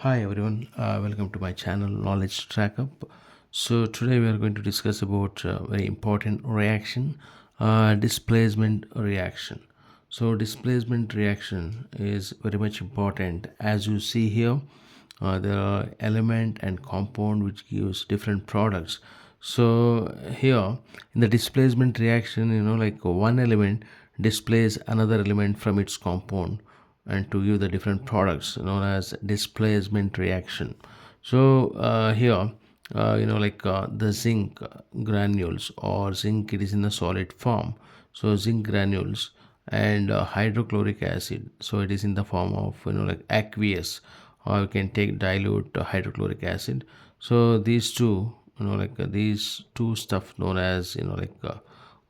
Hi everyone, welcome to my channel Knowledge Tracker. So today we are going to discuss about very important reaction, displacement reaction. So displacement reaction is very much important. As you see here, there are element and compound which gives different products. So here in the displacement reaction, like one element displays another element from its compound and to give the different products known as displacement reaction. So here the zinc granules or zinc, it is in the solid form. So zinc granules and hydrochloric acid, so it is in the form of like aqueous, or you can take dilute hydrochloric acid. So these two, these two stuff known as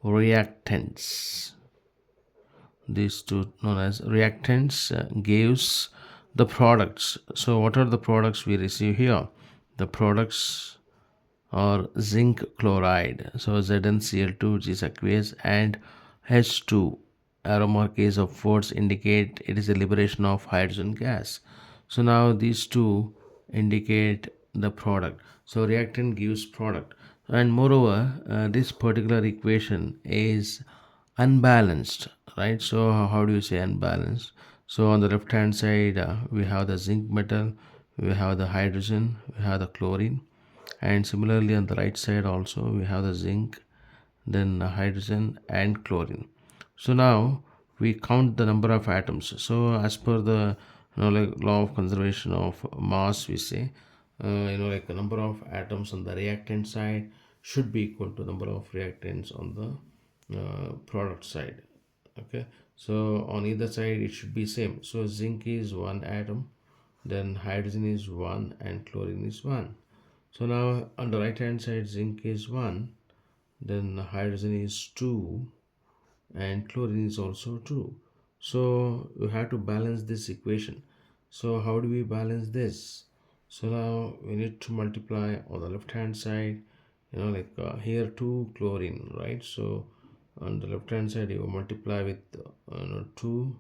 reactants. These two known as reactants gives the products. So what are the products we receive here? The products are zinc chloride, so ZnCl2, which is aqueous, and H2. Arrow markings of words indicate it is a liberation of hydrogen gas. So now these two indicate the product. So reactant gives product, and moreover, this particular equation is unbalanced, right? So how do you say unbalanced? So on the left hand side, we have the zinc metal, we have the hydrogen, we have the chlorine, and similarly on the right side also we have the zinc, then the hydrogen and chlorine. So now we count the number of atoms. So as per the like law of conservation of mass, we say like the number of atoms on the reactant side should be equal to number of reactants on the product side. Okay, so on either side it should be same. So zinc is one atom, then hydrogen is one, and chlorine is one. So now on the right hand side zinc is 1, then hydrogen is 2, and chlorine is also 2. So you have to balance this equation. So how do we balance this? So now we need to multiply on the left hand side, here 2 chlorine, right? So on the left hand side you multiply with 2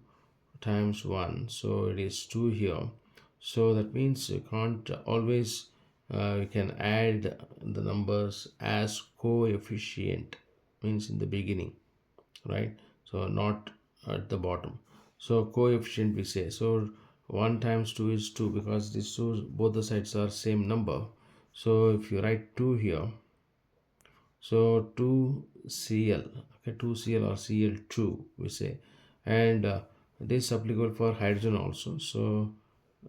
times 1, so it is 2 here. So that means you can't always we can add the numbers as coefficient, means in the beginning, right? So not at the bottom. So coefficient we say, so 1 times 2 is 2, because these two both the sides are same number. So if you write 2 here, so 2Cl, okay, 2Cl or Cl2 we say, and this is applicable for hydrogen also. So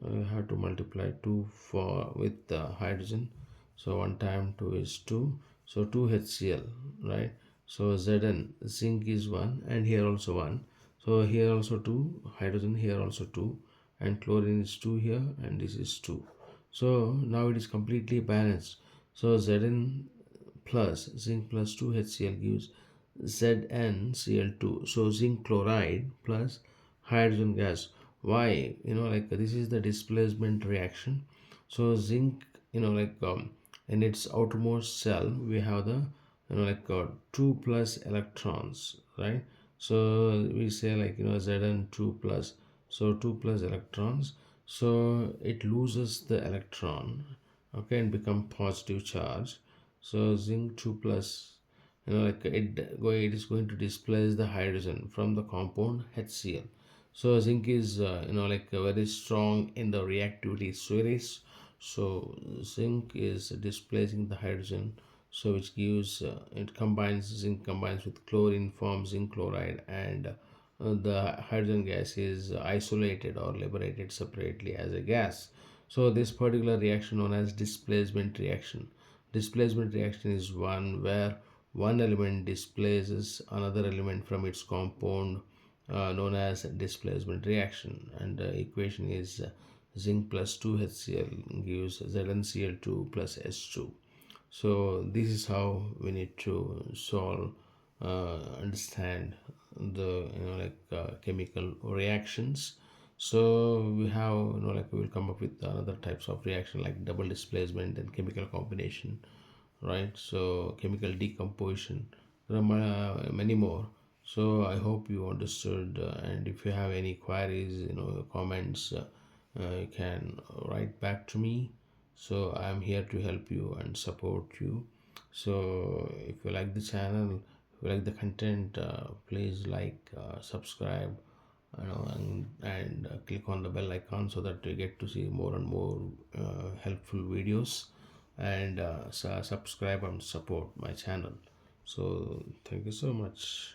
you have to multiply 2 for with hydrogen. So 1 time 2 is 2, so 2HCl, right? So Zn, zinc is 1, and here also 1. So here also 2, hydrogen here also 2, and chlorine is 2 here, and this is 2. So now it is completely balanced. So Zn plus zinc plus 2HCl gives ZnCl2. So zinc chloride plus hydrogen gas. Why? Like this is the displacement reaction. So zinc, in its outermost shell we have the 2 plus electrons, right? So we say Zn2 plus, so 2 plus electrons, so it loses the electron, okay, and become positive charge. So zinc 2 plus, it is going to displace the hydrogen from the compound HCl. So zinc is very strong in the reactivity series. So zinc is displacing the hydrogen, so which gives it combines, zinc combines with chlorine, forms zinc chloride, and the hydrogen gas is isolated or liberated separately as a gas. So this particular reaction known as displacement reaction. Displacement reaction is one where one element displaces another element from its compound, known as displacement reaction, and the equation is zinc plus 2HCl gives ZnCl2 plus S2. So this is how we need to solve, understand the chemical reactions. So we have we will come up with another types of reaction like double displacement and chemical combination, right? So chemical decomposition, there are many more. So I hope you understood, and if you have any queries, comments, you can write back to me. So I'm here to help you and support you. So if you like the channel, if you like the content, please like, subscribe, and click on the bell icon so that you get to see more and more helpful videos, and subscribe and support my channel. So thank you so much.